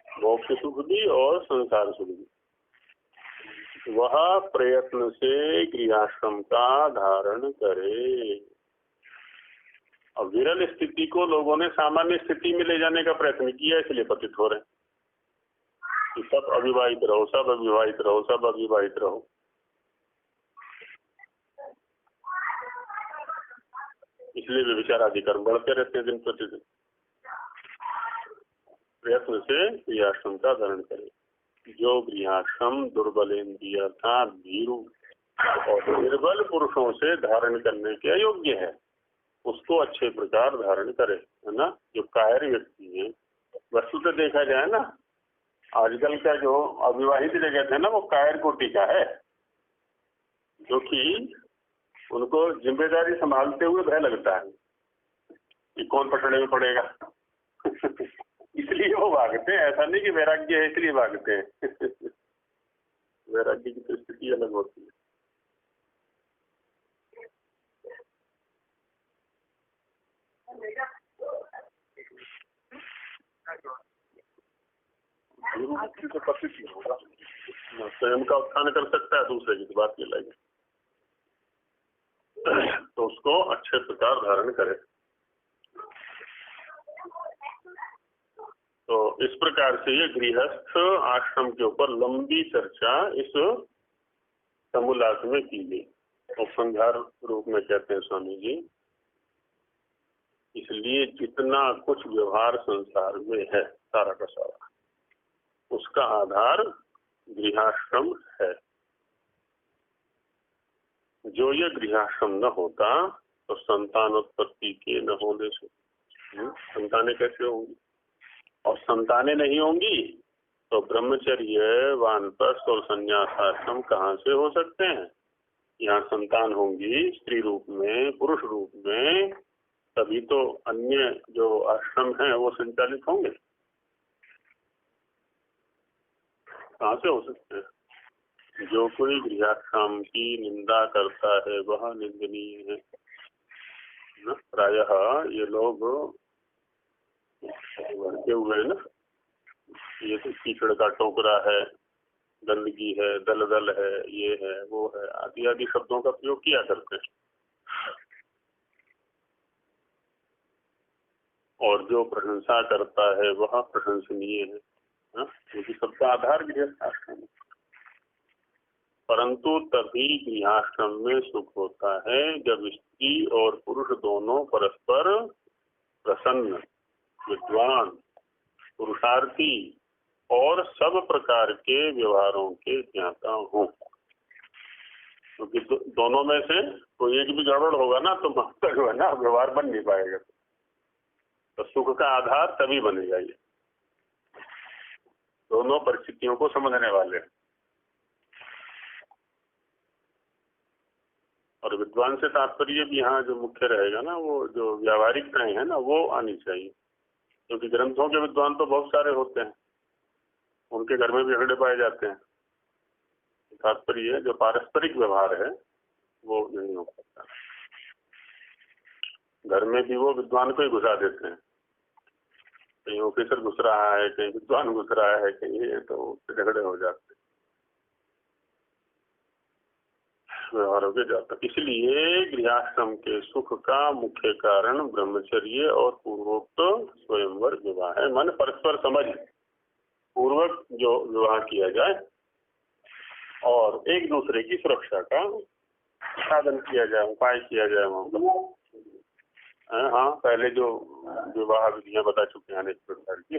[SPEAKER 2] मोक्ष सुख भी और संसार सुख भी, वह प्रयत्न से गृहाश्रम का धारण करे। और विरल स्थिति को लोगों ने सामान्य स्थिति में ले जाने का प्रयत्न किया, इसलिए पतित हो रहे कि सब अविवाहित रहो, सब अविवाहित रहो, सब अविवाहित रहो। इसलिए वे विचारादि कर्म बढ़ते रहते हैं दिन प्रतिदिन। प्रयत्न से गृहाश्रम का धारण करे। जो गृहाश्रम दुर्बलेन्द्रिय था भीरु और निर्बल पुरुषों से धारण करने के अयोग्य है, उसको अच्छे प्रकार धारण करे, है ना। जो कायर व्यक्ति है, वस्तुतः देखा जाए ना, आजकल का जो अविवाहित जगत है ना, वो कायर कोटि का है, जो कि उनको जिम्मेदारी संभालते हुए भय लगता है कि कौन पकड़े में पड़ेगा। इसलिए वो भागते हैं। ऐसा नहीं कि वैराग्य है इसलिए भागते हैं। वैराग्य की तो स्थिति अलग होती है। तो पतित ही होगा, स्वयं का उत्थान कर सकता है, दूसरे की तो बात ये लगे, तो उसको अच्छे प्रकार धारण करे। तो इस प्रकार से ये गृहस्थ आश्रम के ऊपर लंबी चर्चा इस समूलात में की गई, उपसंहार रूप में कहते हैं स्वामी जी। इसलिए जितना कुछ व्यवहार संसार में है सारा का सारा, उसका आधार गृहाश्रम है। जो ये गृहाश्रम न होता तो संतानोत्पत्ति के न होने से संतानें कैसे होंगी, और संतानें नहीं होंगी तो ब्रह्मचर्य, वानप्रस्थ और संन्यास आश्रम कहाँ से हो सकते हैं। यहाँ संतान होंगी स्त्री रूप में, पुरुष रूप में, तभी तो अन्य जो आश्रम हैं वो संचालित होंगे। कहाँ से हो सकते हैं। जो कोई गृहाश्रम की निंदा करता है वह निंदनीय है ना। प्रायः ये लोग भड़के हुए हैं ना, ये तो कीचड़ का टोकरा है, गंदगी है, दलदल है, ये है, वो है, आदि आदि शब्दों का प्रयोग किया करते हैं। और जो प्रशंसा करता है वह प्रशंसनीय है, हाँ? क्योंकि सबका आधार गृहस्थाश्रम है। परंतु तभी गृहस्थाश्रम में सुख होता है जब स्त्री और पुरुष दोनों परस्पर प्रसन्न, विद्वान, पुरुषार्थी और सब प्रकार के व्यवहारों के ज्ञाता हों। क्योंकि दोनों में से कोई एक भी गड़बड़ होगा ना तो जो है ना व्यवहार बन नहीं पाएगा। तो सुख का आधार तभी बनेगा ये, दोनों परिस्थितियों को समझने वाले। और विद्वान से तात्पर्य भी यहाँ जो मुख्य रहेगा ना, वो जो व्यावहारिकताएं है ना वो आनी चाहिए। क्योंकि ग्रंथों के विद्वान तो बहुत सारे होते हैं, उनके घर में भी झगड़े पाए जाते हैं। तात्पर्य जो पारस्परिक व्यवहार है वो नहीं हो पाता। घर में भी वो विद्वान को ही घुसा देते हैं, कहीं ऑफिसर घुस रहा है, कहीं विद्वान घुस रहा है, कहीं ये, तो झगड़े हो जाते हैं, व्यवहार हो जाता। इसलिए गृहस्थाश्रम के सुख का मुख्य कारण ब्रह्मचर्य और पूर्वोक्त स्वयंवर विवाह है। मन परस्पर समझ पूर्वक जो विवाह किया जाए और एक दूसरे की सुरक्षा का साधन किया जाए, उपाय किया जाए वहां। हाँ, पहले जो विवाह विधियां बता चुके हैं अनेक प्रकार की,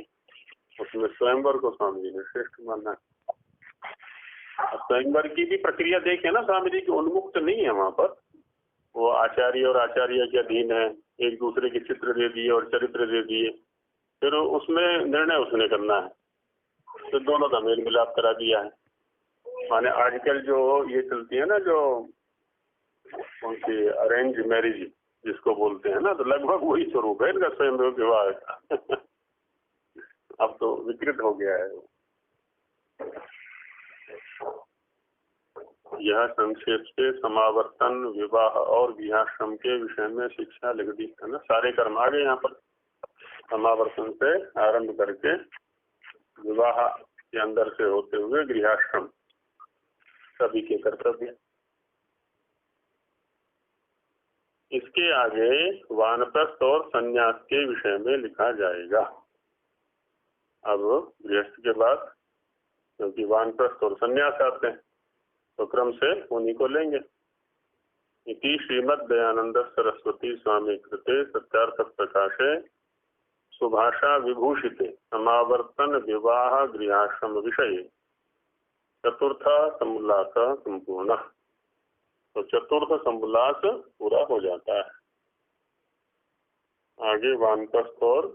[SPEAKER 2] उसमें स्वयंवर को स्वामी जी ने श्रेष्ठ माना है। स्वयंवर की भी प्रक्रिया देखे ना, स्वामी जी की उन्मुक्त नहीं है वहां पर, वो आचार्य और आचार्य के अधीन है, एक दूसरे के चित्र दे दिए और चरित्र दे दिए, फिर उसमें निर्णय उसने करना है, तो दोनों का मेल मिलाप करा दिया है। माने आजकल जो ये चलती है ना, जो उनकी अरेंज मैरिज जिसको बोलते हैं ना, तो लगभग वही स्वरूप है इनका स्वयं विवाह का। अब तो विकृत हो गया है। यह संक्षेप से समावर्तन, विवाह और गृहस्थाश्रम के विषय में शिक्षा लिख दी है ना। सारे कर्म आ गए यहाँ पर, समावर्तन से आरंभ करके विवाह के अंदर से होते हुए गृहस्थाश्रम सभी के कर्तव्य। इसके आगे वानप्रस्थ और संन्यास के विषय में लिखा जाएगा। अब गृहस्थ के बाद क्योंकि वानप्रस्थ और संन्यास आते हैं तो क्रम से उन्हीं को लेंगे। इति श्रीमद् दयानंद सरस्वती स्वामी कृते सत्यार्थ प्रकाशे सुभाषा विभूषिते समावर्तन विवाह गृहस्थाश्रम विषय चतुर्थ समुल्लास संपूर्ण। तो चतुर्थ समुल्लास पूरा हो जाता है। आगे वानप्रस्थ और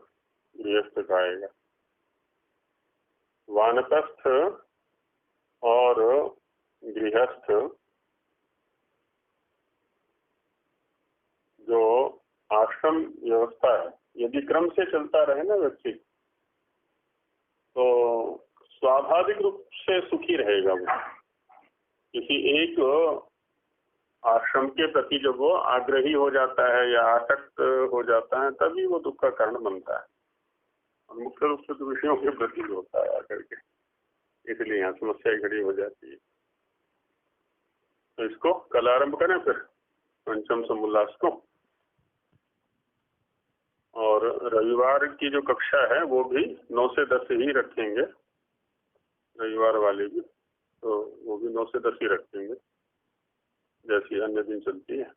[SPEAKER 2] गृहस्थ का आएगा। वानप्रस्थ और गृहस्थ जो आश्रम व्यवस्था है, यदि क्रम से चलता रहे ना व्यक्ति, तो स्वाभाविक रूप से सुखी रहेगा वो। किसी एक आश्रम के प्रति जब वो आग्रही हो जाता है या आसक्त हो जाता है, तभी वो दुख का कारण बनता है। और मुख्य रूप से तो विषयों के प्रति होता है आकर के, इसलिए यहाँ समस्या खड़ी हो जाती है। तो इसको कल आरंभ करें फिर पंचम समुल्लास को, और रविवार की जो कक्षा है वो भी 9 से 10 ही रखेंगे, रविवार वाले भी, तो वो भी 9 से 10 ही रखेंगे जैसी अन्य दिन चलती है।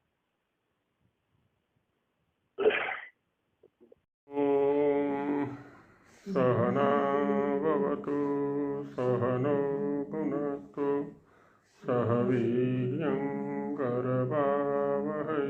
[SPEAKER 2] ओम सहना भवतु सहनो भुनक्तु सह वीर्यं करवावहै